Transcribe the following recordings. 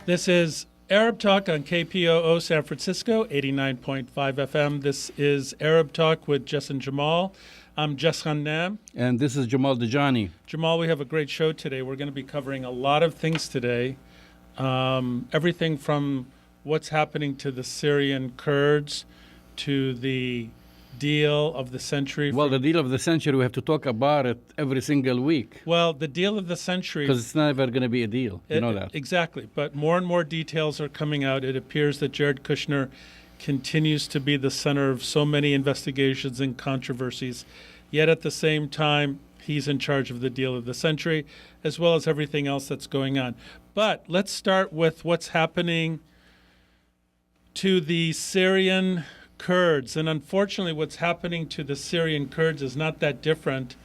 This is Arab Talk on KPOO San Francisco, 89.5 FM. This is Arab Talk with Jess and Jamal. I'm Jess Jamal. And this is Jamal Dajani. Jamal, we have a great show today. We're going to be covering a lot of things today. Everything from what's happening to the Syrian Kurds to the deal of the century. Well, the deal of the century, we have to talk about it every single week. Well, the deal of the century. Because it's never going to be a deal. You know that. Exactly. But more and more details are coming out. It appears that Jared Kushner continues to be the center of so many investigations and controversies. Yet at the same time, he's in charge of the deal of the century, as well as everything else that's going on. But let's start with what's happening to the Syrian Kurds. And unfortunately, what's happening to the Syrian Kurds is not that different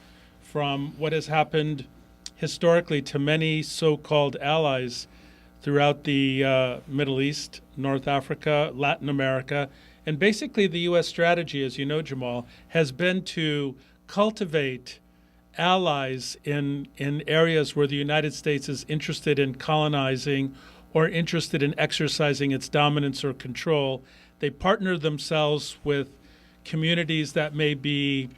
from what has happened historically to many so-called allies throughout the Middle East, North Africa, Latin America. And basically the U.S. strategy, as you know, Jamal, has been to cultivate allies in areas where the United States is interested in colonizing or interested in exercising its dominance or control. They partner themselves with communities that may be,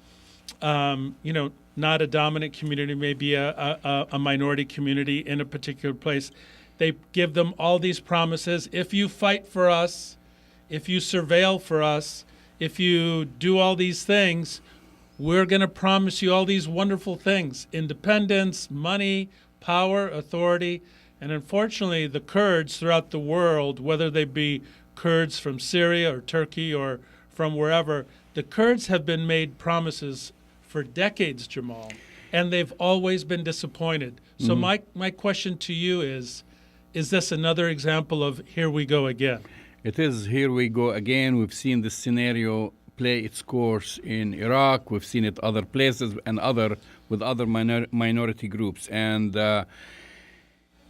not a dominant community, maybe a minority community in a particular place. They give them all these promises. If you fight for us, if you surveil for us, if you do all these things, we're going to promise you all these wonderful things: independence, money, power, authority. And unfortunately, the Kurds throughout the world, whether they be Kurds from Syria or Turkey or from wherever, the Kurds have been made promises for decades, Jamal, and they've always been disappointed. So my question to you is this another example of here we go again? It is here we go again. We've seen this scenario play its course in Iraq. We've seen it other places and with other minority groups. And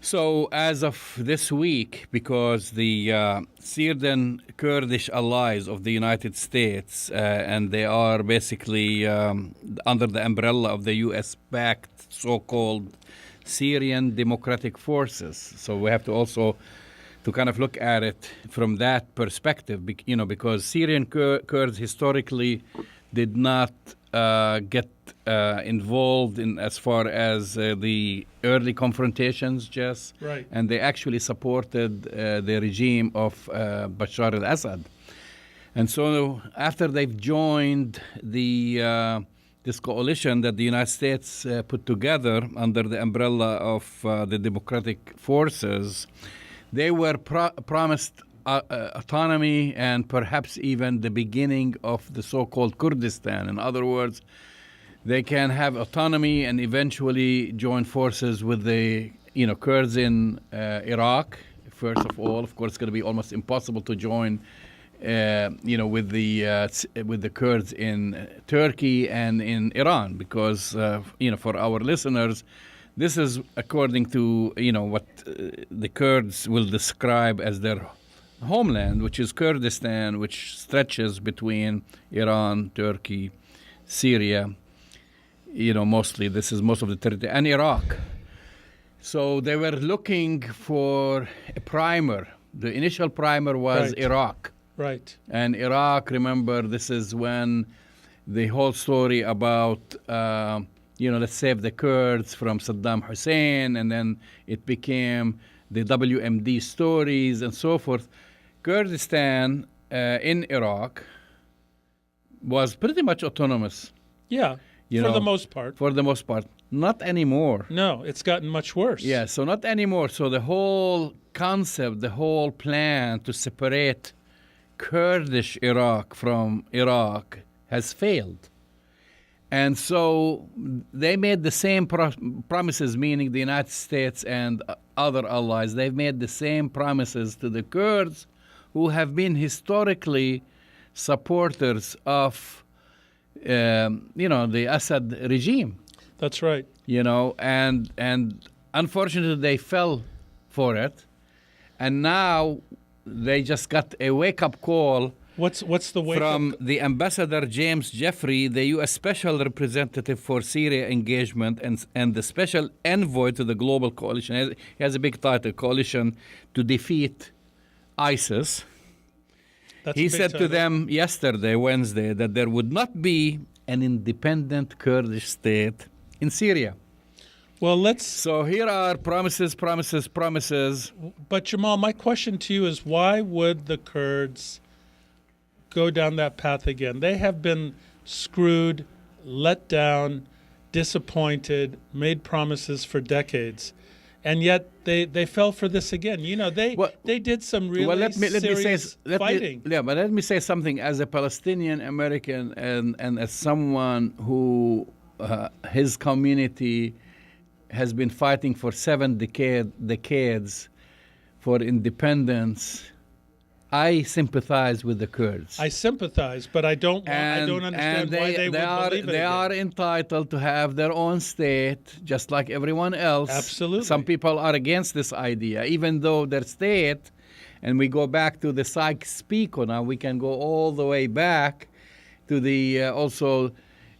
so as of this week, because the Syrian Kurdish allies of the United States, and they are basically under the umbrella of the US-backed so-called Syrian Democratic Forces. So we have to also to kind of look at it from that perspective, because Syrian Kurds historically did not get involved in as far as the early confrontations, Jess. Right. And they actually supported the regime of Bashar al-Assad. And so after they've joined this coalition that the United States put together under the umbrella of the democratic forces, they were promised autonomy and perhaps even the beginning of the so-called Kurdistan. In other words, they can have autonomy and eventually join forces with the Kurds in Iraq. First of all, of course, it's going to be almost impossible to join with the Kurds in Turkey and in Iran, because for our listeners, this is according to what the Kurds will describe as their homeland, which is Kurdistan, which stretches between Iran, Turkey, Syria. Mostly this is most of the territory, and Iraq. So they were looking for a primer. The initial primer was Right. Iraq. Right. And Iraq, remember, this is when the whole story about, let's save the Kurds from Saddam Hussein, and then it became the WMD stories and so forth. Kurdistan in Iraq was pretty much autonomous. Yeah, for the most part. For the most part. Not anymore. No, it's gotten much worse. Yeah, so not anymore. So the whole concept, the whole plan to separate Kurdish Iraq from Iraq has failed. And so they made the same promises, meaning the United States and other allies. They've made the same promises to the Kurds, who have been historically supporters of, the Assad regime. That's right. And unfortunately they fell for it. And now they just got a wake-up call What's the wake from up? the Ambassador James Jeffrey, the U.S. Special Representative for Syria Engagement and the Special Envoy to the Global Coalition. He has a big title, Coalition to Defeat ISIS. That's He a big said to title. them yesterday, Wednesday, that there would not be an independent Kurdish state in Syria. Well, let's. So here are promises. But Jamal, my question to you is, why would the Kurds go down that path again? They have been screwed, let down, disappointed, made promises for decades, and yet they fell for this again. You know, they did some really serious fighting. But let me say something as a Palestinian American and as someone who his community has been fighting for 7 decades for independence. I sympathize with the Kurds. I sympathize, but I don't understand why they would believe it They again. are entitled to have their own state, just like everyone else. Absolutely. Some people are against this idea, even though their state, and we go back to the Sykes-Picot now, we can go all the way back to the also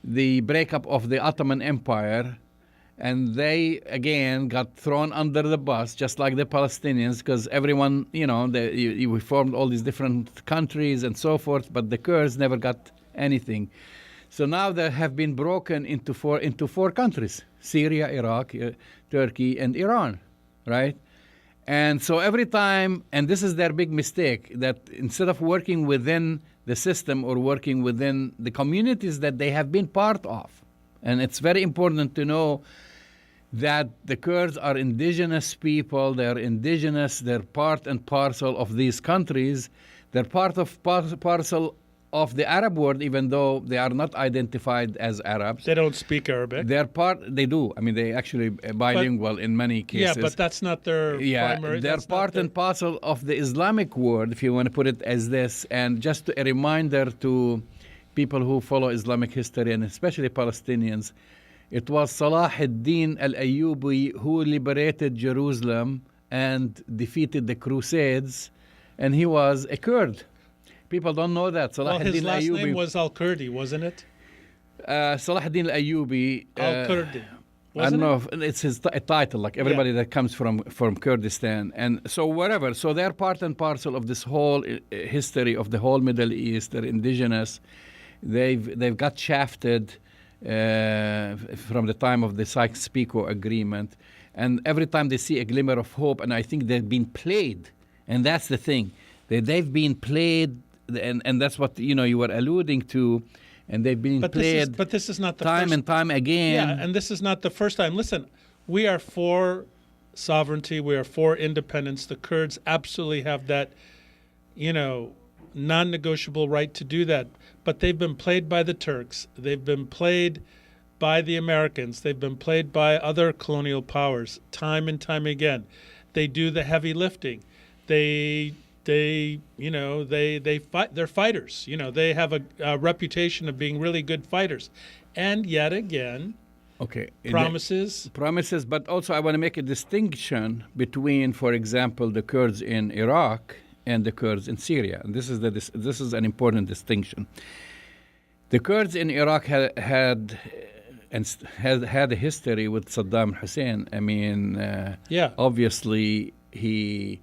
the breakup of the Ottoman Empire, and they again got thrown under the bus, just like the Palestinians, because everyone, we formed all these different countries and so forth, but the Kurds never got anything. So now they have been broken into four countries: Syria, Iraq, Turkey, and Iran, right? And so every time, and this is their big mistake, that instead of working within the system or working within the communities that they have been part of, and it's very important to know that the Kurds are indigenous people, they're indigenous, they're part and parcel of these countries, they're parcel of the Arab world, even though they are not identified as Arabs. They don't speak Arabic. They do. I mean, they actually bilingual in many cases. Yeah, but that's not their primary. They're part and parcel of the Islamic world, if you want to put it as this. And just a reminder to people who follow Islamic history, and especially Palestinians, it was Salah ad-Din al-Ayyubi who liberated Jerusalem and defeated the Crusades, and he was a Kurd. People don't know that. Salah His ad-Din last al-Ayyubi. name was Al-Kurdi, wasn't it? Salah ad-Din al-Ayyubi. Al-Kurdi. I don't know if it's his a title, like everybody that comes from Kurdistan. And so whatever. So they're part and parcel of this whole history of the whole Middle East. They're indigenous. They've got shafted from the time of the Sykes-Picot Agreement. And every time they see a glimmer of hope, and I think they've been played. And that's the thing. They've been played, and that's what you were alluding to. And they've been played but this is not the time first, and time again. Yeah, and this is not the first time. Listen, we are for sovereignty. We are for independence. The Kurds absolutely have that, non-negotiable right to do that. But they've been played by the Turks. They've been played by the Americans. They've been played by other colonial powers time and time again. They do the heavy lifting. They fight. They're fighters. They have a reputation of being really good fighters, and yet again, promises. But also I want to make a distinction between, for example, the Kurds in Iraq and the Kurds in Syria. And this is an important distinction. The Kurds in Iraq had a history with Saddam Hussein. I mean, obviously he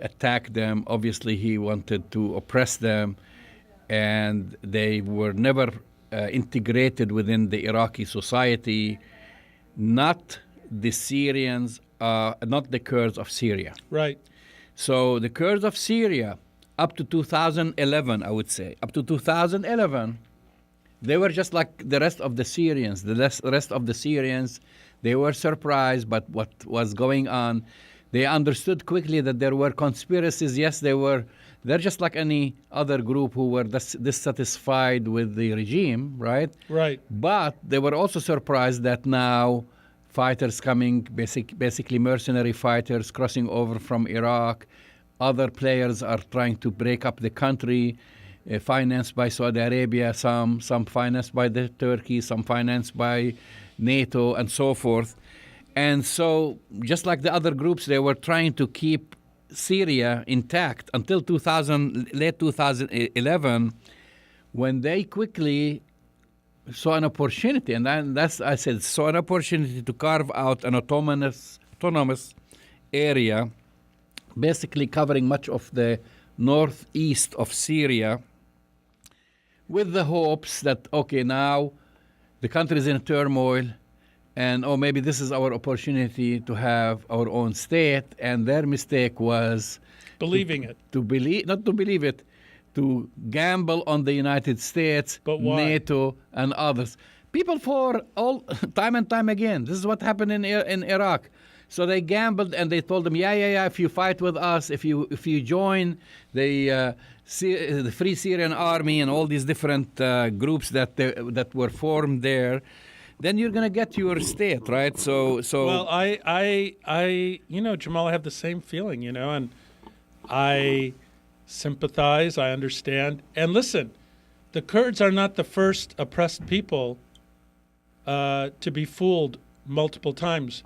attacked them. Obviously, he wanted to oppress them, and they were never integrated within the Iraqi society. Not the Syrians, not the Kurds of Syria. Right. So the Kurds of Syria, up to 2011, I would say, up to 2011, they were just like the rest of the Syrians. The rest of the Syrians, they were surprised by what was going on. They understood quickly that there were conspiracies. Yes, they're just like any other group who were dissatisfied with the regime, right? Right. But they were also surprised that now fighters coming, basically mercenary fighters crossing over from Iraq. Other players are trying to break up the country, financed by Saudi Arabia, some financed by the Turkey, some financed by NATO, and so forth. And so, just like the other groups, they were trying to keep Syria intact until late 2011, when they quickly saw an opportunity, and I said, saw an opportunity to carve out an autonomous area, basically covering much of the northeast of Syria, with the hopes that, okay, now the country is in turmoil, and maybe this is our opportunity to have our own state. And their mistake was believing it. Not to believe it, to gamble on the United States, But why? NATO, and others. People for all time and time again. This is what happened in Iraq. So they gambled and they told them, yeah, if you fight with us, if you join the Free Syrian Army and all these different groups that were formed there, then you're going to get your state, right? So Well, I Jamal, I have the same feeling, and I sympathize, I understand. And listen, the Kurds are not the first oppressed people to be fooled multiple times.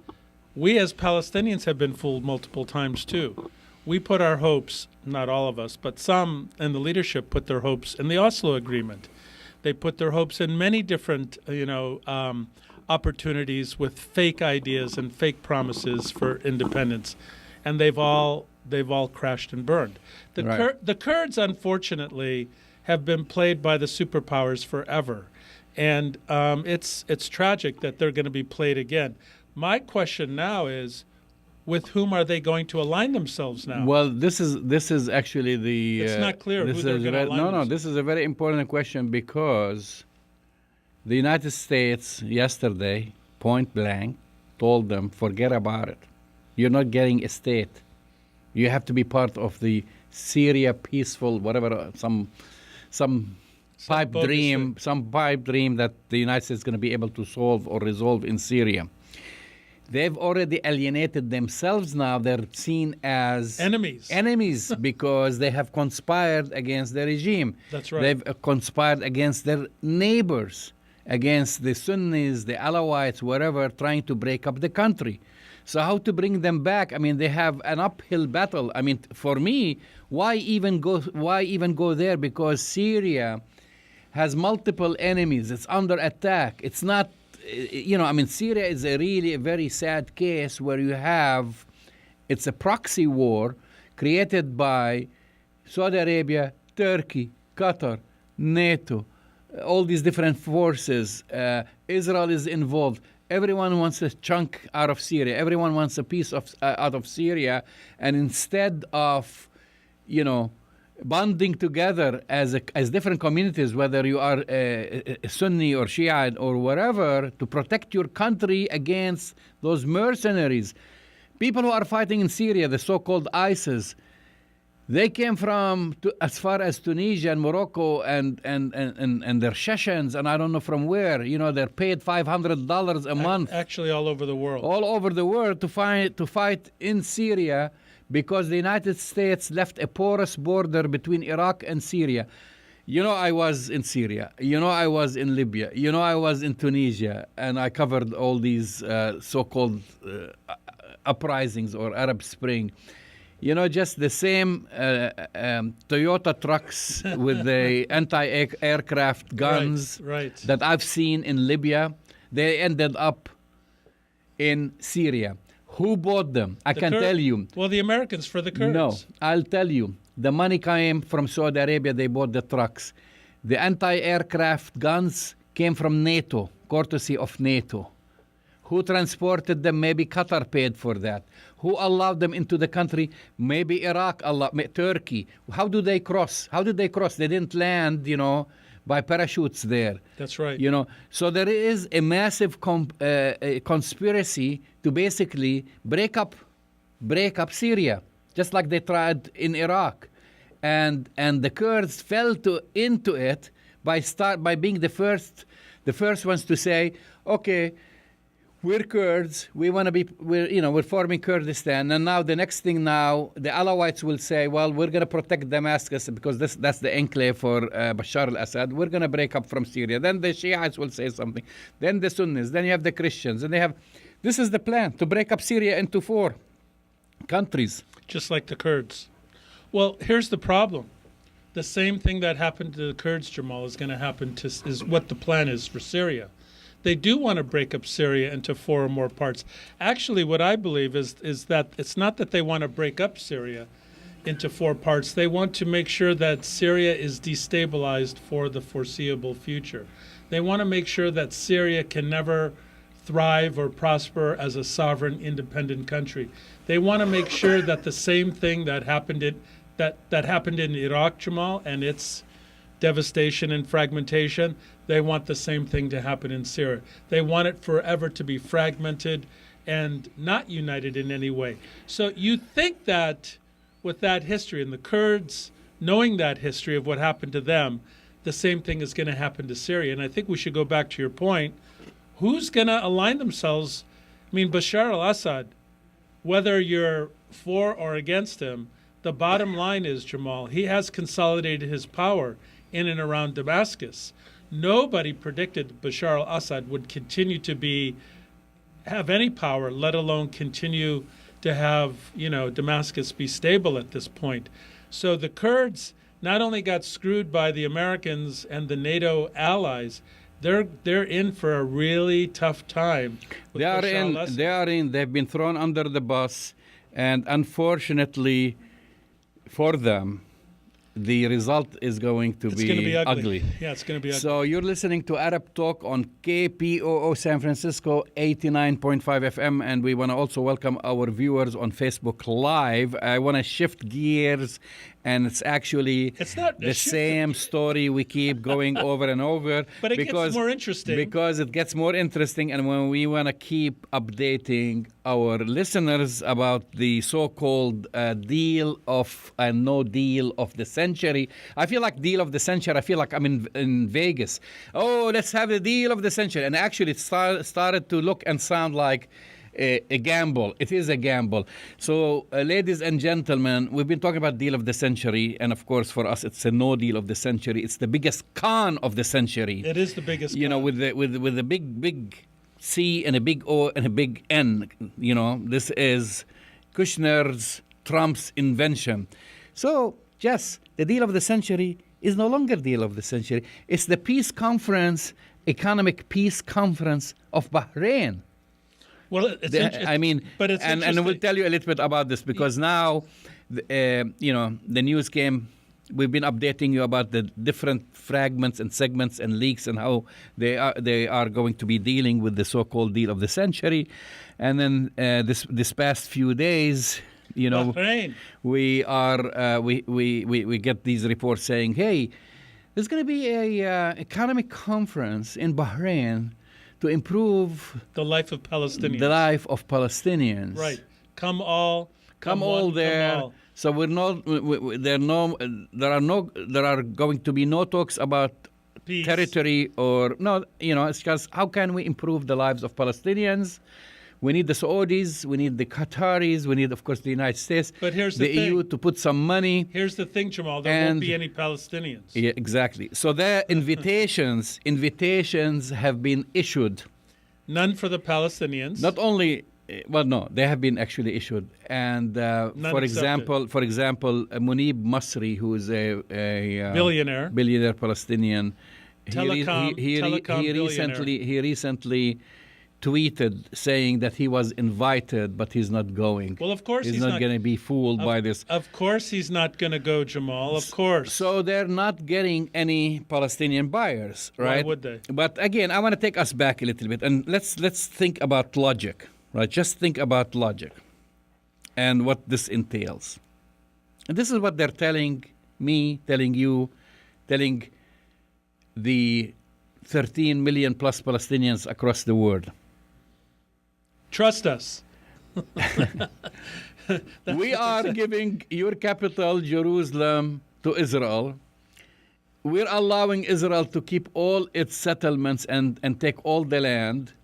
We as Palestinians have been fooled multiple times too. We put our hopes, not all of us, but some in the leadership put their hopes in the Oslo Agreement. They put their hopes in many different, opportunities with fake ideas and fake promises for independence, and they've all crashed and burned. The Kurds, unfortunately, have been played by the superpowers forever, and it's tragic that they're going to be played again. My question now is, with whom are they going to align themselves now? Well, this is actually the. It's not clear who they're going to align No, themselves. this is a very important question because the United States yesterday, point blank, told them, forget about it. You're not getting a state. You have to be part of the Syria peaceful, whatever, some pipe dream that the United States is going to be able to solve or resolve in Syria. They've already alienated themselves now. They're seen as enemies because they have conspired against the regime. That's right. They've conspired against their neighbors, against the Sunnis, the Alawites, wherever, trying to break up the country. So how to bring them back? I mean, they have an uphill battle. I mean, for me, why even go there? Because Syria has multiple enemies. It's under attack. It's not, Syria is a really very sad case where it's a proxy war created by Saudi Arabia, Turkey, Qatar, NATO, all these different forces. Israel is involved. Everyone wants a chunk out of Syria. Everyone wants a piece out of Syria. And instead of, bonding together as different communities, whether you are a Sunni or Shiite or whatever, to protect your country against those mercenaries. People who are fighting in Syria, the so-called ISIS, they came from as far as Tunisia and Morocco and they're Chechens and I don't know from where. They're paid $500 a month. Actually, all over the world. All over the world to fight in Syria because the United States left a porous border between Iraq and Syria. I was in Syria. I was in Libya. I was in Tunisia. And I covered all these so-called uprisings or Arab Spring. Just the same Toyota trucks with the anti-aircraft guns that I've seen in Libya, they ended up in Syria. Who bought them? I can tell you. Well, the Americans for the Kurds. No, I'll tell you. The money came from Saudi Arabia. They bought the trucks. The anti-aircraft guns came from NATO, courtesy of NATO. Who transported them? Maybe Qatar paid for that. Who allowed them into the country? Maybe Iraq, Turkey. How do they cross? They didn't land, by parachutes there. That's right. So there is a massive conspiracy to basically break up Syria, just like they tried in Iraq. And the Kurds fell into it by being the first ones to say, okay, we're Kurds. We're forming Kurdistan, and now the next thing the Alawites will say, well, we're going to protect Damascus because that's the enclave for Bashar al-Assad. We're going to break up from Syria. Then the Shiites will say something. Then the Sunnis. Then you have the Christians, and this is the plan to break up Syria into four countries. Just like the Kurds. Well, here's the problem. The same thing that happened to the Kurds, Jamal, is going to happen to, is what the plan is for Syria. They do want to break up Syria into 4 or more parts. Actually, what I believe is that it's not that they want to break up Syria into 4 parts. They want to make sure that Syria is destabilized for the foreseeable future. They want to make sure that Syria can never thrive or prosper as a sovereign, independent country. They want to make sure that the same thing that happened in Iraq, Jamal, and its devastation and fragmentation, they want the same thing to happen in Syria. They want it forever to be fragmented and not united in any way. So you think that with that history and the Kurds knowing that history of what happened to them, the same thing is going to happen to Syria. And I think we should go back to your point. Who's going to align themselves? I mean, Bashar al-Assad, whether you're for or against him, the bottom line is, Jamal, he has consolidated his power in and around Damascus. Nobody predicted Bashar al-Assad would continue to have any power, let alone continue to have, Damascus be stable at this point. So the Kurds not only got screwed by the Americans and the NATO allies, they're in for a really tough time. With Bashar al-Assad. They've been thrown under the bus, and unfortunately for them, the result is going to be ugly. Yeah, it's going to be ugly. So you're listening to Arab Talk on KPOO San Francisco 89.5 FM, and we want to also welcome our viewers on Facebook Live. I want to shift gears, and it's not the same story we keep going over and over. But it gets more interesting. Because it gets more interesting, and when we want to keep updating our listeners about the so-called deal of no deal of the century. I feel like deal of the century. I feel like I'm in Vegas. Oh, let's have the deal of the century. And actually it started to look and sound like a gamble. It is a gamble. So, ladies and gentlemen, we've been talking about deal of the century, and of course, for us, it's a no deal of the century. It's the biggest con of the century. It is the biggest. Con. With the big C and a big O and a big N. This is Kushner's Trump's invention. So, Jess, the deal of the century is no longer deal of the century. It's the peace conference, economic peace conference of Bahrain. Well, it's interesting. But it's and we'll tell you a little bit about this because now, the news came. We've been updating you about the different fragments and segments and leaks and how they are going to be dealing with the so-called deal of the century. And then this past few days, Bahrain. we get these reports saying, hey, there's going to be a economic conference in Bahrain to improve the life of Palestinians. Right. Come all there. Come all. So there are going to be no talks about peace. Territory it's just how can we improve the lives of Palestinians? We need the Saudis, we need the Qataris, we need, of course, the United States, but here's the EU to put some money. Here's the thing, Jamal, there won't be any Palestinians. Yeah, exactly. So their invitations have been issued. None for the Palestinians. Not only, no, they have been actually issued. And for example, Munib Masri, who is a billionaire Palestinian, he recently tweeted saying that he was invited, but he's not going. Well, of course he's not going to be fooled by this. Of course he's not going to go, Jamal. Of course. So they're not getting any Palestinian buyers, right? Why would they? But again, I want to take us back a little bit, and let's think about logic, right? Just think about logic and what this entails. And this is what they're telling me, telling you, telling the 13 million plus Palestinians across the world. Trust us. We are giving your capital, Jerusalem, to Israel. We're allowing Israel to keep all its settlements and take all the land.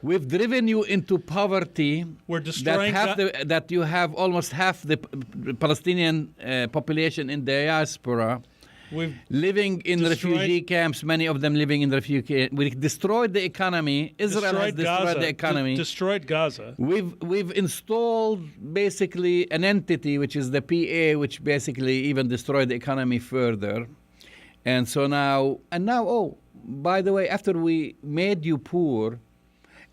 We've driven you into poverty. We're destroying that you have almost half the Palestinian population in diaspora. We've living in refugee camps, many of them living in refugee. We destroyed the economy. Israel has destroyed the economy. Destroyed Gaza. We've installed basically an entity, which is the PA, which basically even destroyed the economy further. And so now, oh, by the way, after we made you poor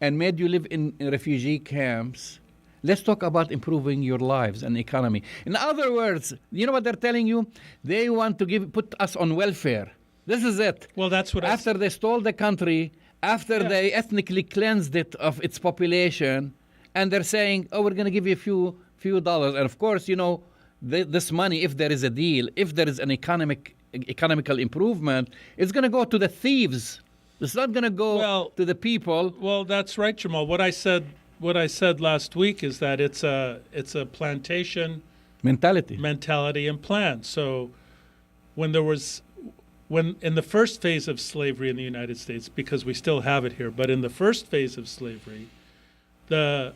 and made you live in refugee camps, let's talk about improving your lives and economy. In other words, you know what they're telling you? They want to put us on welfare. This is it. Well, that's what after they stole the country, after they ethnically cleansed it of its population, and they're saying, oh, we're going to give you a few dollars. And of course, you know, this money, if there is a deal, if there is an economical improvement, it's going to go to the thieves. It's not going to go to the people. Well, that's right, Jamal. What I said last week is that it's a plantation mentality and plan. So when in the first phase of slavery in the United States, because we still have it here, but in the first phase of slavery, the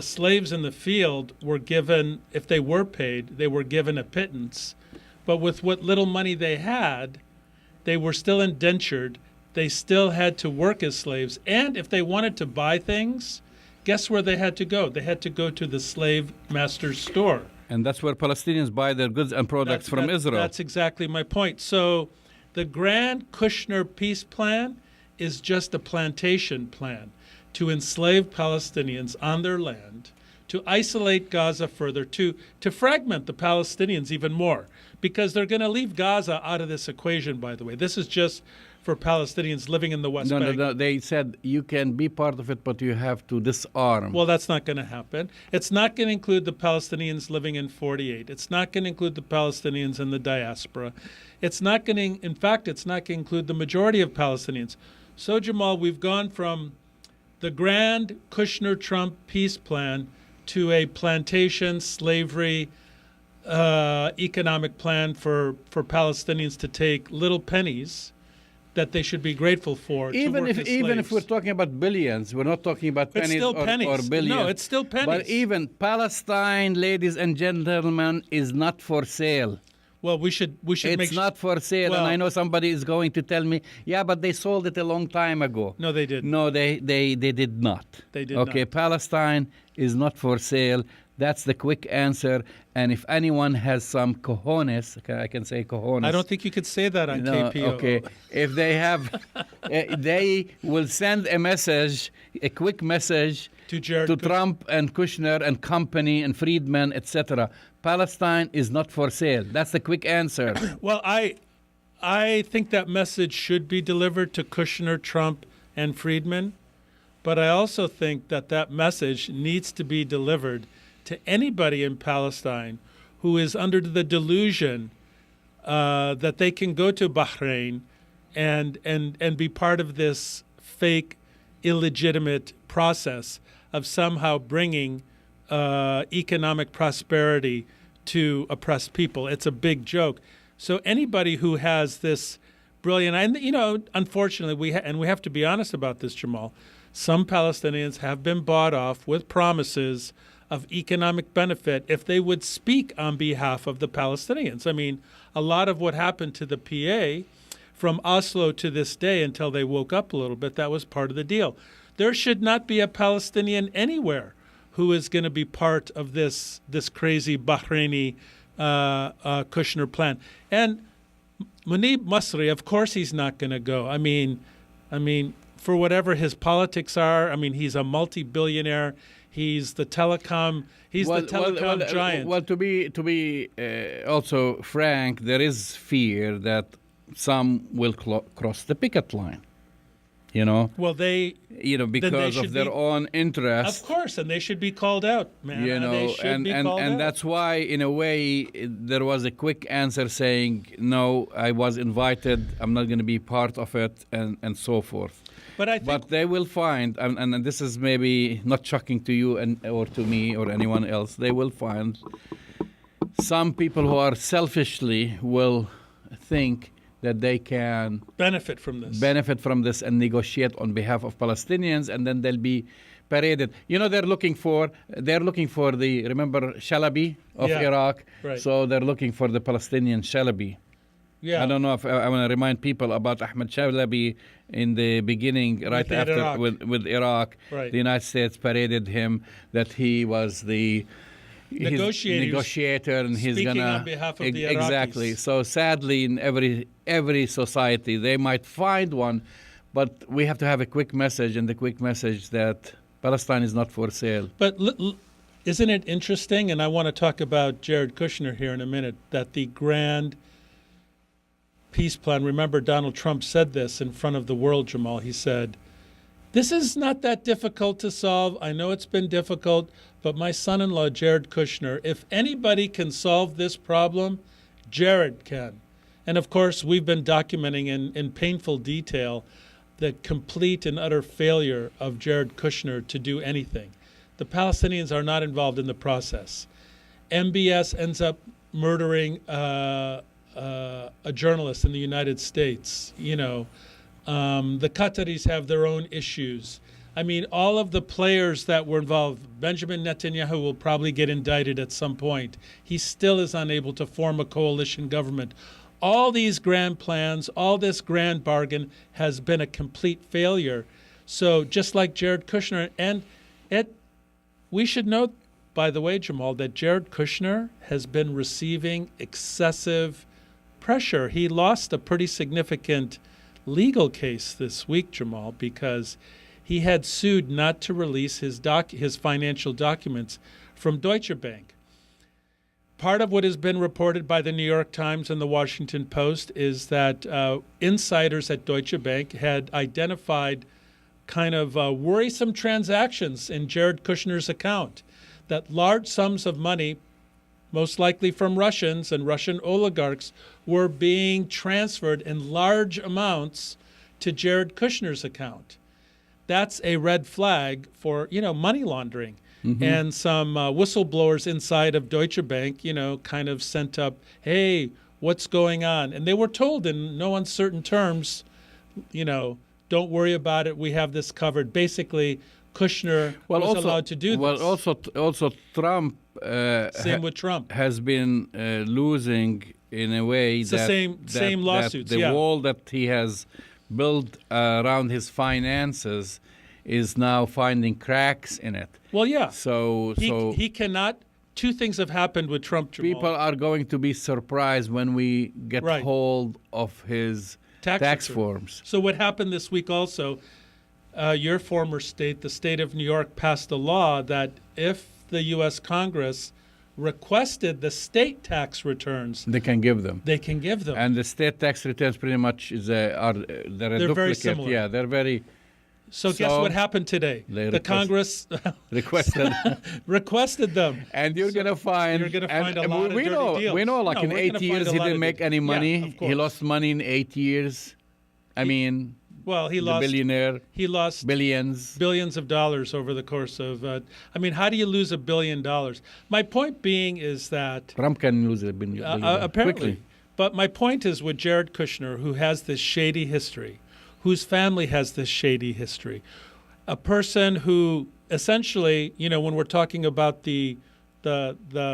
slaves in the field were given, if they were paid, they were given a pittance, but with what little money they had, they were still indentured. They still had to work as slaves, and if they wanted to buy things, guess where they had to go? They had to go to the slave master's store. And that's where Palestinians buy their goods and products from Israel. That's exactly my point. So the Grand Kushner peace plan is just a plantation plan to enslave Palestinians on their land, to isolate Gaza further, to fragment the Palestinians even more, because they're going to leave Gaza out of this equation, by the way. This is just for Palestinians living in the West Bank. No. They said you can be part of it, but you have to disarm. Well, that's not going to happen. It's not going to include the Palestinians living in 48. It's not going to include the Palestinians in the diaspora. It's not going to, in fact, it's not going to include the majority of Palestinians. So, Jamal, we've gone from the grand Kushner-Trump peace plan to a plantation, slavery, economic plan for Palestinians to take little pennies that they should be grateful for. Even if we're talking about billions, we're not talking about pennies or billions. No, it's still pennies. But even Palestine, ladies and gentlemen, is not for sale. Well, we should it's not for sale. Well, and I know somebody is going to tell me, yeah, but they sold it a long time ago. No, they didn't. No, they did not. They did not. Okay, Palestine is not for sale. That's the quick answer. And if anyone has some cojones, I can say cojones. I don't think you could say that on KPO. Okay. If they have, they will send a message, a quick message to Trump and Kushner and company and Friedman, etc. Palestine is not for sale. That's the quick answer. Well, I think that message should be delivered to Kushner, Trump, and Friedman. But I also think that message needs to be delivered to anybody in Palestine who is under the delusion that they can go to Bahrain and be part of this fake, illegitimate process of somehow bringing economic prosperity to oppressed people. It's a big joke. So anybody who has this brilliant, and unfortunately, we have to be honest about this, Jamal. Some Palestinians have been bought off with promises of economic benefit if they would speak on behalf of the Palestinians. I mean, a lot of what happened to the PA from Oslo to this day until they woke up a little bit, that was part of the deal. There should not be a Palestinian anywhere who is going to be part of this crazy Bahraini Kushner plan. And Munib Masri, of course he's not going to go. I mean, for whatever his politics are, I mean, he's a multi-billionaire. He's the telecom giant. Well, to be also frank, there is fear that some will cross the picket line. Well, because of their own interests. Of course, and they should be called out, man. And that's why, in a way, there was a quick answer saying, no, I was invited, I'm not going to be part of it, and so forth. But they will find, and this is maybe not shocking to you or to me or anyone else, they will find some people who are selfishly will think that they can benefit from this and negotiate on behalf of Palestinians, and then they'll be paraded. They're looking for remember Shalabi of Iraq? Right. So they're looking for the Palestinian Shalabi. Yeah. I don't know if I want to remind people about Ahmed Shalabi in the beginning, right after Iraq. with Iraq. Right. The United States paraded him that he was the negotiator, and he's speaking gonna on behalf of the Iraqis. exactly. So sadly, in every society, they might find one, but we have to have a quick message, and the quick message that Palestine is not for sale. But isn't it interesting, and I want to talk about Jared Kushner here in a minute, that the grand peace plan, remember Donald Trump said this in front of the world, Jamal. He said, this is not that difficult to solve. I know it's been difficult, but my son-in-law, Jared Kushner, if anybody can solve this problem, Jared can. And of course, we've been documenting in painful detail the complete and utter failure of Jared Kushner to do anything. The Palestinians are not involved in the process. MBS ends up murdering a journalist in the United States. The Qataris have their own issues. I mean, all of the players that were involved, Benjamin Netanyahu will probably get indicted at some point. He still is unable to form a coalition government. All these grand plans, all this grand bargain has been a complete failure. So just like Jared Kushner, and we should note, by the way, Jamal, that Jared Kushner has been receiving excessive pressure. He lost a pretty significant legal case this week, Jamal, because he had sued not to release his financial documents from Deutsche Bank. Part of what has been reported by the New York Times and the Washington Post is that insiders at Deutsche Bank had identified kind of worrisome transactions in Jared Kushner's account, that large sums of money, most likely from Russians and Russian oligarchs, were being transferred in large amounts to Jared Kushner's account. That's a red flag for, money laundering. Mm-hmm. And some whistleblowers inside of Deutsche Bank, kind of sent up, hey, what's going on? And they were told in no uncertain terms, don't worry about it. We have this covered. Basically, Kushner was allowed to do this. Well, also Trump. Same with Trump. Has been losing in a way it's the same lawsuits. That the wall that he has built around his finances is now finding cracks in it. Well, yeah. So he cannot. Two things have happened with Trump, Jamal. People are going to be surprised when we get hold of his tax forms. So what happened this week also, your former state, the state of New York, passed a law that if the U.S. Congress requested the state tax returns, they can give them. And the state tax returns pretty much they're very similar. Yeah, they're very. So guess what happened today? The Congress requested them. And you're going to find a lot of dirty deals. We know, like in 8 years, he didn't make any money. Yeah, of course. He lost money in 8 years. He lost billionaire. He lost billions of dollars over the course of. How do you lose $1 billion? My point being is that Trump can lose $1 billion apparently. Quickly. But my point is with Jared Kushner, who has this shady history, whose family has this shady history, a person who essentially, when we're talking about the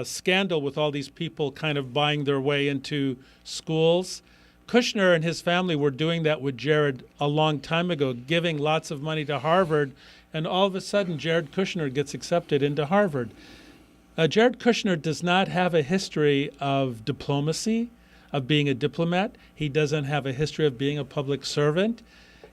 scandal with all these people kind of buying their way into schools. Kushner and his family were doing that with Jared a long time ago, giving lots of money to Harvard, and all of a sudden Jared Kushner gets accepted into Harvard. Jared Kushner does not have a history of diplomacy, of being a diplomat. He doesn't have a history of being a public servant,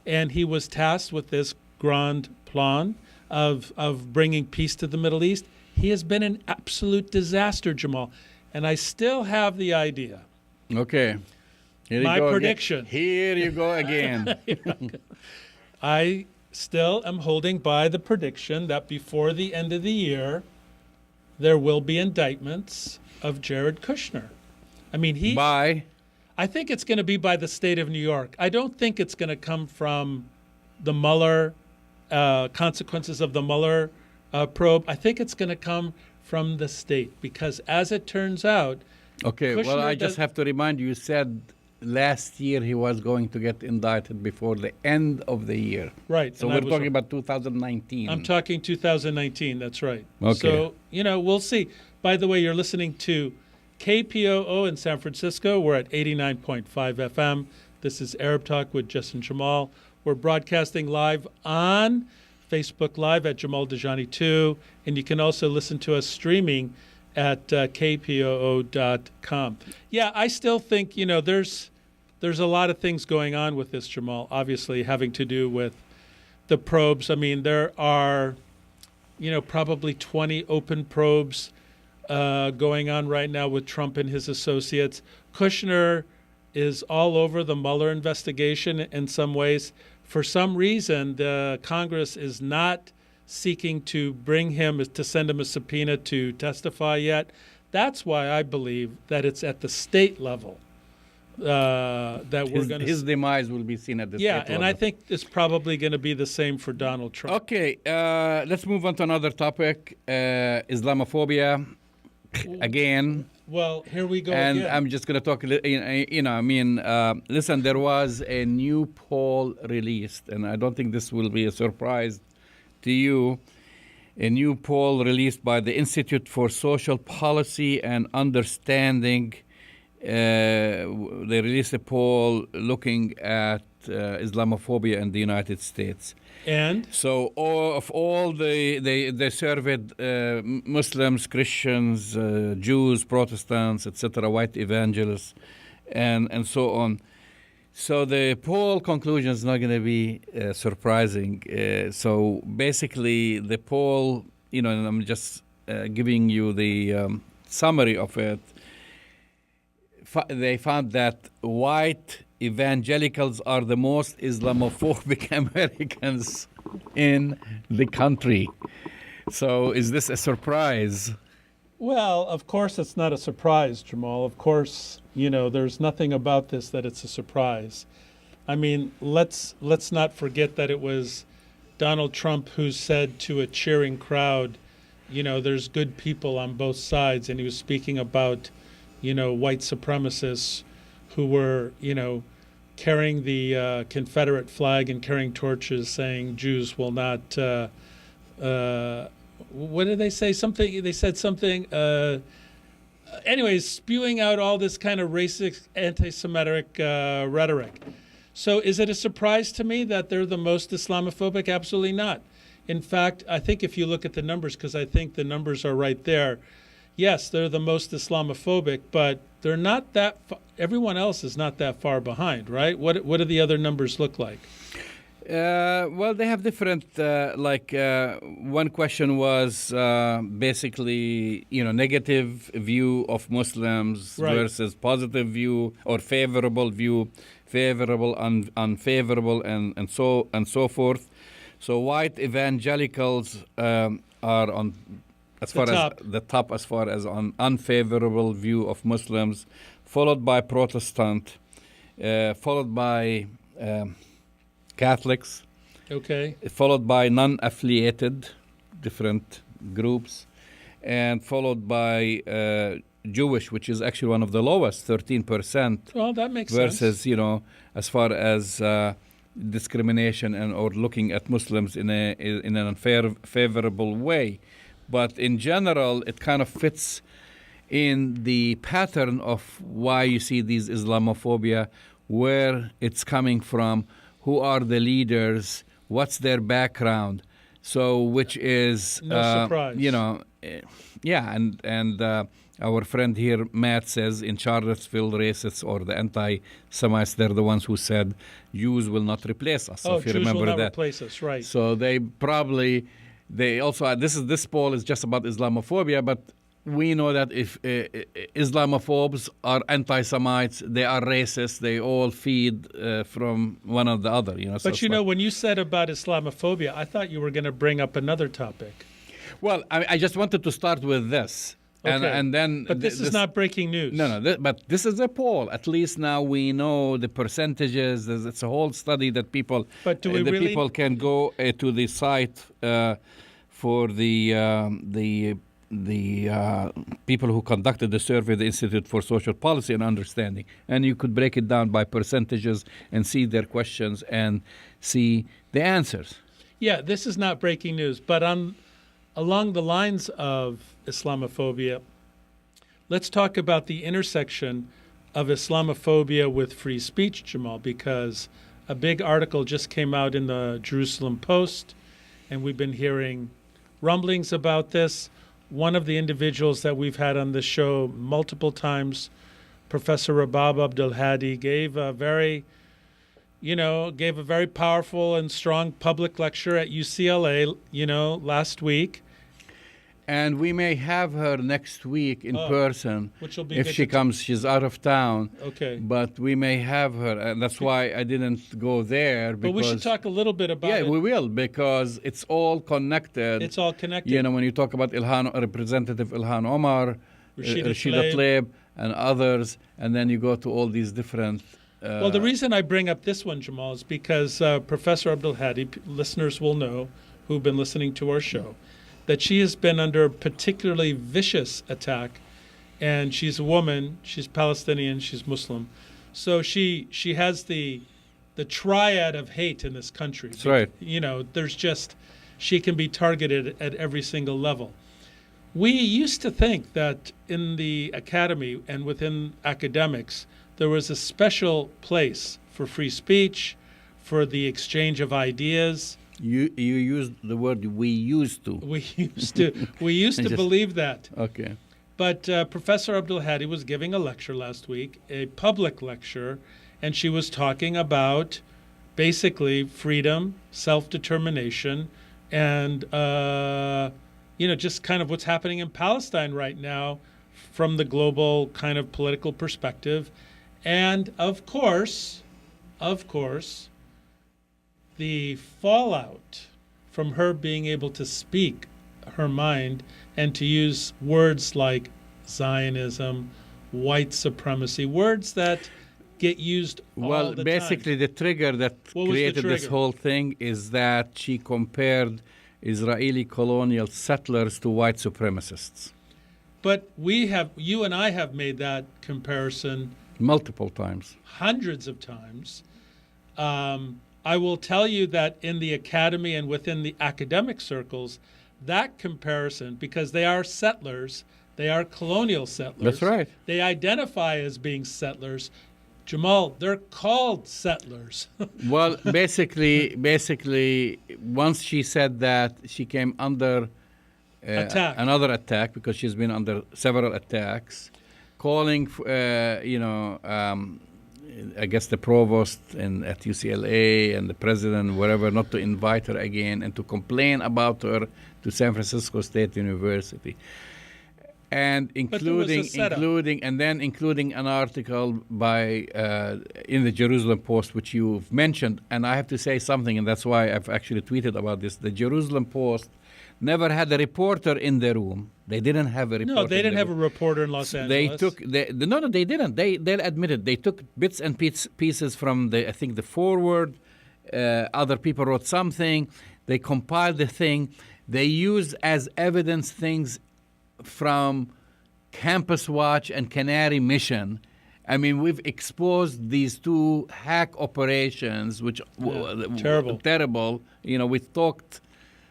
and he was tasked with this grand plan of bringing peace to the Middle East. He has been an absolute disaster, Jamal, and I still have the idea. Okay. My prediction. Here you go again. I still am holding by the prediction that before the end of the year, there will be indictments of Jared Kushner. I think it's going to be by the state of New York. I don't think it's going to come from the Mueller consequences of the Mueller probe. I think it's going to come from the state because, as it turns out, Kushner I just have to remind you said last year he was going to get indicted before the end of the year. Right. So we're talking about 2019. I'm talking 2019. That's right. Okay. So, we'll see. By the way, you're listening to KPOO in San Francisco, we're at 89.5 FM. This is Arab Talk with Jess and Jamal. We're broadcasting live on Facebook Live at Jamal Dajani 2, and you can also listen to us streaming at kpoo.com. Yeah, I still think, there's a lot of things going on with this, Jamal, obviously having to do with the probes. I mean, there are, probably 20 open probes going on right now with Trump and his associates. Kushner is all over the Mueller investigation in some ways. For some reason, the Congress is not seeking to send him a subpoena to testify yet. That's why I believe that it's at the state level that we're going to... His demise will be seen at the state level. Yeah, and I think it's probably going to be the same for Donald Trump. Okay, let's move on to another topic, Islamophobia. Again. Well, here we go and again. I'm just going to talk, listen, there was a new poll released, and I don't think this will be a surprise to you, a new poll released by the Institute for Social Policy and Understanding. They released a poll looking at Islamophobia in the United States. And? So they surveyed Muslims, Christians, Jews, Protestants, etc., white evangelists, and so on. So the poll conclusion is not going to be surprising. So basically the poll, and I'm just giving you the summary of it, they found that white evangelicals are the most Islamophobic Americans in the country. So is this a surprise? Well, of course it's not a surprise, Jamal. Of course, there's nothing about this that it's a surprise. I mean, let's not forget that it was Donald Trump who said to a cheering crowd, there's good people on both sides, and he was speaking about, white supremacists who were, carrying the Confederate flag and carrying torches, saying Jews will not. What did they say? They said something. Anyways, spewing out all this kind of racist, anti-Semitic rhetoric. So, is it a surprise to me that they're the most Islamophobic? Absolutely not. In fact, I think if you look at the numbers, because I think the numbers are right there. Yes, they're the most Islamophobic, but they're not that. Everyone else is not that far behind, right? What do the other numbers look like? Well, they have different. One question was basically, negative view of Muslims versus positive view or favorable view, favorable, unfavorable, and so forth. So white evangelicals are on. As far as the top, as far as on unfavorable view of Muslims, followed by Protestant, followed by Catholics, followed by non-affiliated, different groups, and followed by Jewish, which is actually one of the lowest, 13%. Well, that makes sense. Versus, as far as discrimination or looking at Muslims in an unfavorable way. But in general, it kind of fits in the pattern of why you see these Islamophobia, where it's coming from, who are the leaders, what's their background. So, which is no surprise. And our friend here, Matt, says in Charlottesville, racists or the anti-Semites, they're the ones who said Jews will not replace us. Oh, if you Jews remember will not that. replace us, right? So they also this poll is just about Islamophobia, but we know that if Islamophobes are anti-Semites, they are racist. They all feed from one or the other. But when you said about Islamophobia, I thought you were going to bring up another topic. Well, I just wanted to start with this. Okay. And then, but this is not breaking news. No, but this is a poll. At least now we know the percentages. It's a whole study that people. But do we really? People can go to the site for the people who conducted the survey, the Institute for Social Policy and Understanding, and you could break it down by percentages and see their questions and see the answers. Yeah, this is not breaking news, but along the lines of Islamophobia, let's talk about the intersection of Islamophobia with free speech, Jamal, because a big article just came out in the Jerusalem Post, and we've been hearing rumblings about this. One of the individuals that we've had on the show multiple times, Professor Rabab Abdul-Hadi, gave a very powerful and strong public lecture at UCLA, last week. And we may have her next week in person. Which will be if good she comes. She's out of town. Okay. But we may have her, and that's why I didn't go there. But we should talk a little bit about it. Yeah, we will, because it's all connected. It's all connected. When you talk about Representative Ilhan Omar, Rashida Tlaib, and others, and then you go to all these different... well, the reason I bring up this one, Jamal, is because Professor Abdul-Hadi, listeners will know, who've been listening to our show, that she has been under a particularly vicious attack, and she's a woman, she's Palestinian, she's Muslim. So she has the triad of hate in this country. That's right. She can be targeted at every single level. We used to think that in the academy and within academics, there was a special place for free speech, for the exchange of ideas. You used the word "we used to." We used to believe that. Okay. But Professor Abdul-Hadi was giving a lecture last week, a public lecture, and she was talking about basically freedom, self-determination, and just kind of what's happening in Palestine right now from the global kind of political perspective. And of course, the fallout from her being able to speak her mind and to use words like Zionism, white supremacy, words that get used all the time. Basically, the trigger that created this whole thing is that she compared Israeli colonial settlers to white supremacists. But you and I have made that comparison multiple times, hundreds of times. I will tell you that in the academy and within the academic circles, that comparison, because they are settlers, they are colonial settlers. That's right. They identify as being settlers. Jamal, they're called settlers. Well, basically, once she said that, she came under another attack, because she's been under several attacks, calling, I guess the provost at UCLA and the president, wherever, not to invite her again and to complain about her to San Francisco State University. And including an article by in the Jerusalem Post, which you've mentioned. And I have to say something, and that's why I've actually tweeted about this. The Jerusalem Post never had a reporter in the room. They didn't have a reporter. No, they didn't have a reporter in Los Angeles. They didn't. They'll admit it. They took bits and pieces from I think the forward. Other people wrote something. They compiled the thing. They used as evidence things from Campus Watch and Canary Mission. I mean, we've exposed these two hack operations, which terrible. We've talked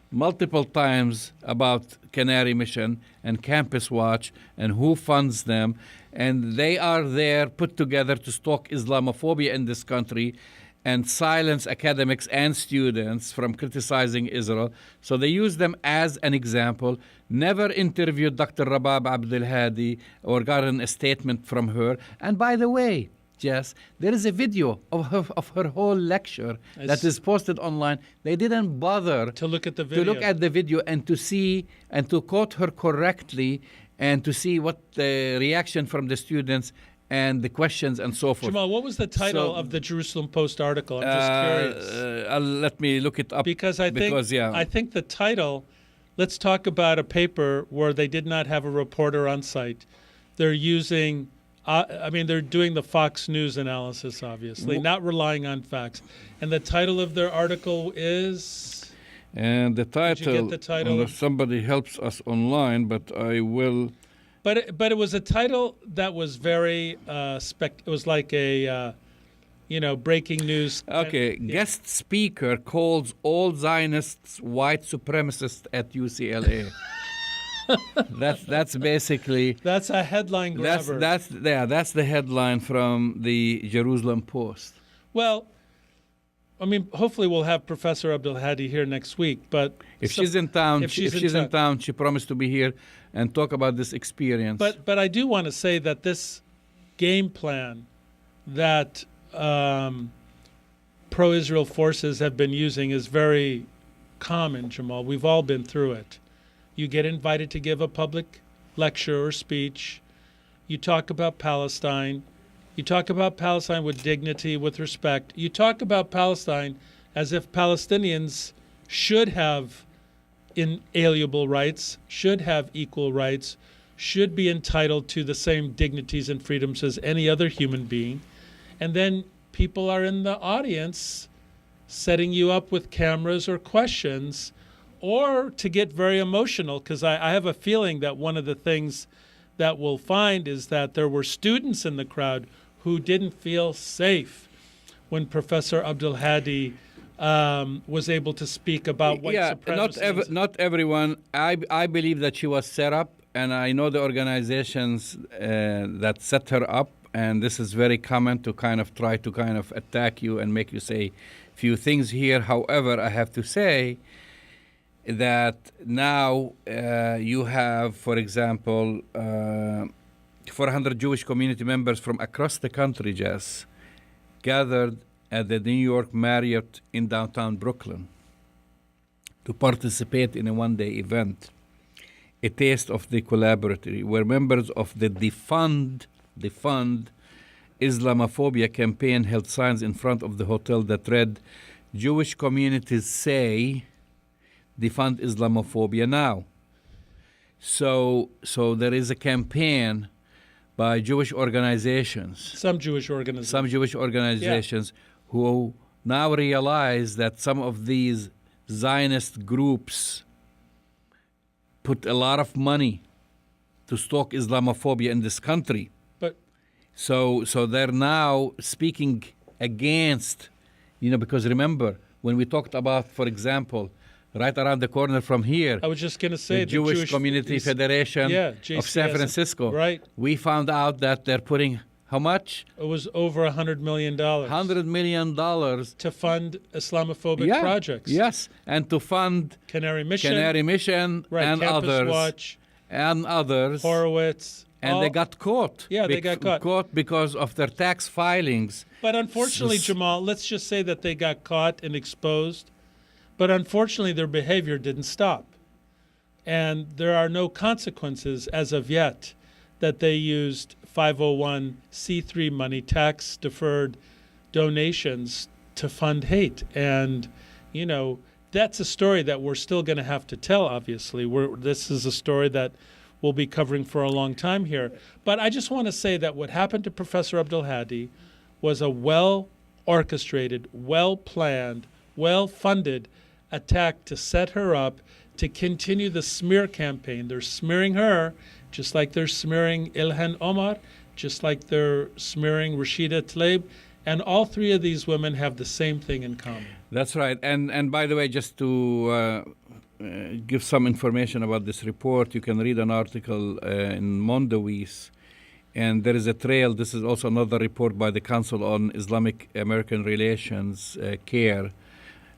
multiple times about Canary Mission and Campus Watch and who funds them, and they are there put together to stalk Islamophobia in this country and silence academics and students from criticizing Israel. So they use them as an example. Never interviewed Dr. Rabab Abdul-Hadi or gotten a statement from her. And by the way, Jess, there is a video of her whole lecture that is posted online. They didn't bother to look at the video and to see and to quote her correctly and to see what the reaction from the students and the questions and so forth. Jamal, what was the title of the Jerusalem Post article? I'm just curious. Let me look it up. Because I think the title, let's talk about a paper where they did not have a reporter on site. They're using... they're doing the Fox News analysis, obviously, not relying on facts. And the title of their article is? And the title, did you get the title? Unless somebody helps us online, but I will. But it was a title that was very, it was like a, breaking news. Okay, guest speaker calls all Zionists white supremacists at UCLA. That's basically That's a headline grabber. that's the headline from the Jerusalem Post. Well, I mean, hopefully we'll have Professor Abdul Hadi here next week. But If she's in town, if she's in town, she promised to be here and talk about this experience. But I do want to say that this game plan that pro-Israel forces have been using is very common, Jamal. We've all been through it. You get invited to give a public lecture or speech. You talk about Palestine. You talk about Palestine with dignity, with respect. You talk about Palestine as if Palestinians should have inalienable rights, should have equal rights, should be entitled to the same dignities and freedoms as any other human being. And then people are in the audience setting you up with cameras or questions, or to get very emotional, because I have a feeling that one of the things that we'll find is that there were students in the crowd who didn't feel safe when Professor Abdul Hadi was able to speak about white supremacy. Not everyone. I believe that she was set up, and I know the organizations that set her up, and this is very common to kind of try to kind of attack you and make you say few things here. However, I have to say that now you have, for example, 400 Jewish community members from across the country, Jess, gathered at the New York Marriott in downtown Brooklyn to participate in a one-day event, a taste of the collaborative, where members of the defund Islamophobia campaign held signs in front of the hotel that read, "Jewish communities say, defund Islamophobia now." So there is a campaign by Jewish organizations. Some Jewish organizations. Who now realize that some of these Zionist groups put a lot of money to stoke Islamophobia in this country. So they're now speaking against, because remember, when we talked about, for example, right around the corner from here, I was just going to say the Jewish Community Federation of San Francisco. Right. We found out that they're putting how much? It was over $100 million. $100 million to fund Islamophobic projects. Yes, and to fund Canary Mission, right, and Campus others, Watch, Horowitz. And they got caught. Yeah, they got caught because of their tax filings. But unfortunately, Jamal, let's just say that they got caught and exposed. But unfortunately, their behavior didn't stop. And there are no consequences as of yet that they used 501c3 money, tax-deferred donations to fund hate. And, that's a story that we're still going to have to tell, obviously. This is a story that we'll be covering for a long time here. But I just want to say that what happened to Professor Abdul Hadi was a well-orchestrated, well-planned, well-funded attack to set her up to continue the smear campaign. They're smearing her just like they're smearing Ilhan Omar, just like they're smearing Rashida Tlaib, and all three of these women have the same thing in common. That's right. And by the way, just to give some information about this report, you can read an article in Mondovis, and there is a trail. This is also another report by the Council on Islamic American Relations, CARE,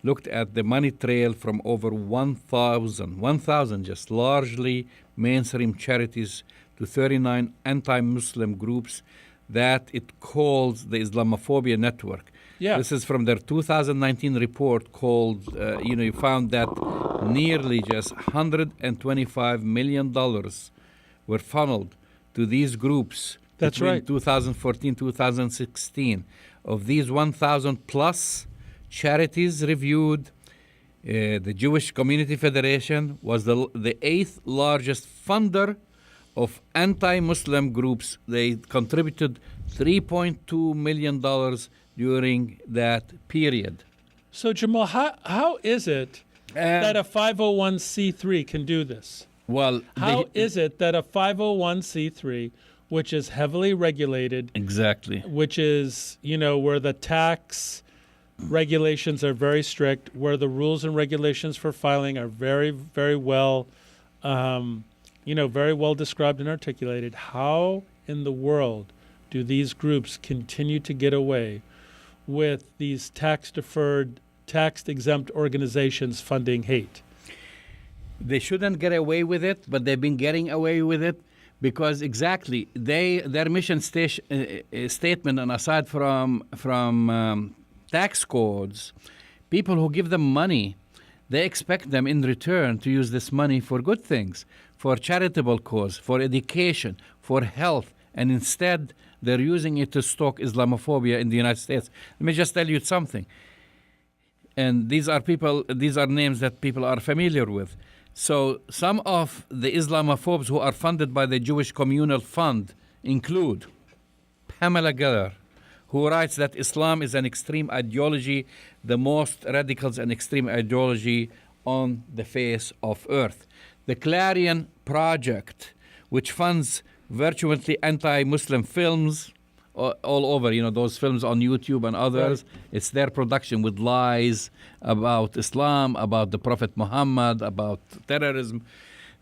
looked at the money trail from over 1,000 just largely mainstream charities to 39 anti-Muslim groups that it calls the Islamophobia Network. Yeah. This is from their 2019 report called, you found that nearly just $125 million were funneled to these groups between 2014, 2016. Of these 1,000 plus charities reviewed, the Jewish Community Federation was the eighth largest funder of anti-Muslim groups. They contributed $3.2 million during that period. So, Jamal, how is it that a 501c3 can do this? Well, how is it that a 501c3, which is heavily regulated, exactly, which is, where the tax regulations are very strict, where the rules and regulations for filing are very, very well, very well described and articulated. How in the world do these groups continue to get away with these tax-deferred, tax-exempt organizations funding hate? They shouldn't get away with it, but they've been getting away with it because exactly their mission statement, and aside from tax codes, people who give them money, they expect them in return to use this money for good things, for charitable cause, for education, for health, and instead they're using it to stoke Islamophobia in the United States. Let me just tell you something. And these are names that people are familiar with. So some of the Islamophobes who are funded by the Jewish Communal Fund include Pamela Geller, who writes that Islam is an extreme ideology, the most radical and extreme ideology on the face of earth. The Clarion Project, which funds virtually anti-Muslim films all over, those films on YouTube and others. Right. It's their production with lies about Islam, about the Prophet Muhammad, about terrorism.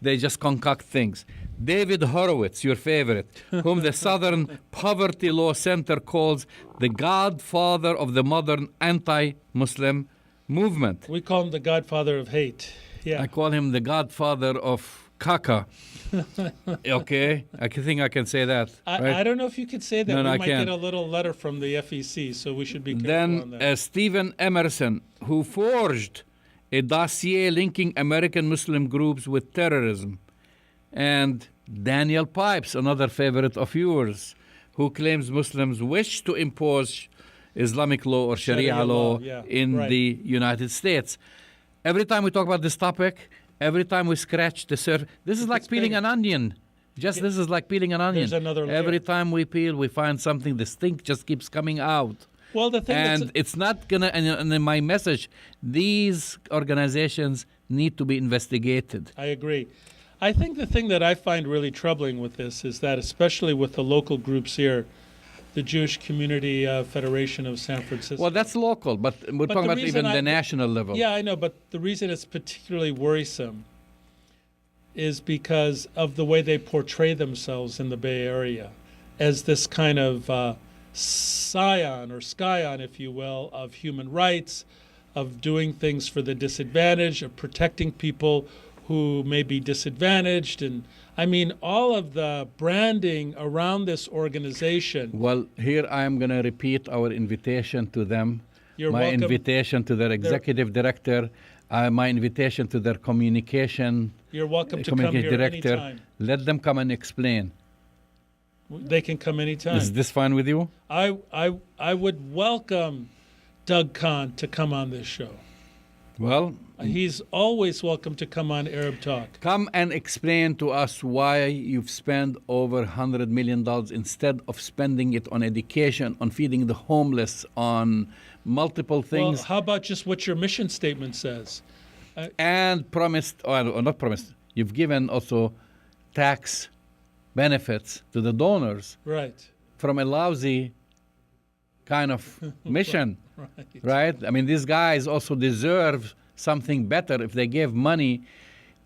They just concoct things. David Horowitz, your favorite, whom the Southern Poverty Law Center calls the godfather of the modern anti-Muslim movement. We call him the godfather of hate. Yeah. I call him the godfather of caca. Okay, I think I can say that. Right? I don't know if you could say that. No, we I might can't. get a little letter from the FEC, so we should be careful on that. Then Stephen Emerson, who forged a dossier linking American Muslim groups with terrorism. And Daniel Pipes, another favorite of yours, who claims Muslims wish to impose Islamic law or Sharia law in the United States. Every time we talk about this topic, every time we scratch the surface, this is like peeling an onion. This is like peeling an onion. There's another layer. Every time we peel, we find something. The stink just keeps coming out. Well, the thing and it's not gonna. And in my message, these organizations need to be investigated. I agree. I think the thing that I find really troubling with this is that, especially with the local groups here, the Jewish Community Federation of San Francisco. Well, that's local, but we're talking about even the national level. Yeah, I know, but the reason it's particularly worrisome is because of the way they portray themselves in the Bay Area as this kind of scion or scion, if you will, of human rights, of doing things for the disadvantaged, of protecting people who may be disadvantaged. And I mean, all of the branding around this organization. Well, here I am going to repeat our invitation to them. You're my welcome. Invitation to their executive director, my invitation to their communication. You're welcome to come here director. Anytime. Let them come and explain. They can come anytime. Is this fine with you? I would welcome Doug Kahn to come on this show. Well, he's always welcome to come on Arab Talk. Come and explain to us why you've spent over $100 million instead of spending it on education, on feeding the homeless, on multiple things. Well, how about just what your mission statement says? And promised, or not promised, you've given also tax benefits to the donors. Right. From a lousy kind of mission. Right? I mean, these guys also deserve something better if they gave money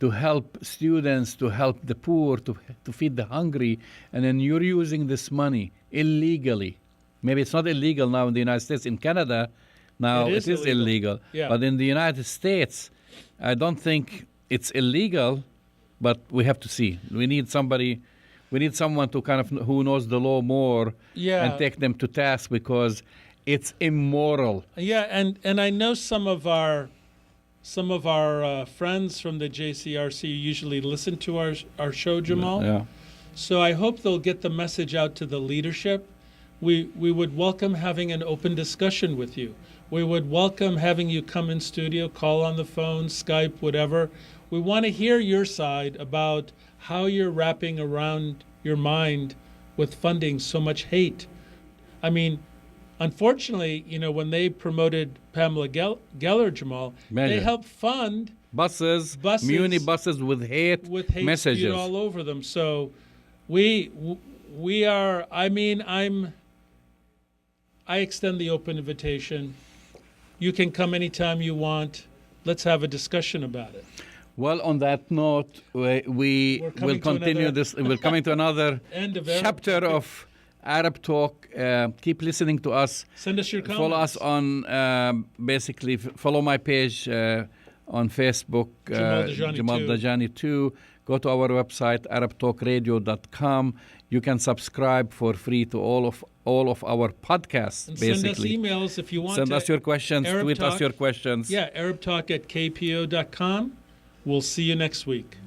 to help students, to help the poor, to feed the hungry, and then you're using this money illegally. Maybe it's not illegal now in the United States. In Canada, now it is illegal. Yeah. But in the United States, I don't think it's illegal, but we have to see. We need someone to kind of who knows the law more and take them to task because it's immoral. Yeah, and I know some of our friends from the JCRC usually listen to our show, Jamal. Yeah. So I hope they'll get the message out to the leadership. We would welcome having an open discussion with you. We would welcome having you come in studio, call on the phone, Skype, whatever. We want to hear your side about how you're wrapping around your mind with funding so much hate. I mean, unfortunately, when they promoted Pamela Geller, Jamal, they helped fund buses, muni buses with hate messages spewed all over them. So we are. I mean, I extend the open invitation. You can come anytime you want. Let's have a discussion about it. Well, on that note, we We're coming will to continue another- this. We're coming to another End of Arab- chapter of Arab Talk. Keep listening to us. Send us your comments. Follow us on basically follow my page on Facebook, Jamal Dajani Jamal 2. Dajani 2. Go to our website, arabtalkradio.com. You can subscribe for free to all of our podcasts. And basically, send us emails if you want send to. us your questions. Arab Tweet us Talk. your questions. Yeah, arabtalk@kpo.com. We'll see you next week.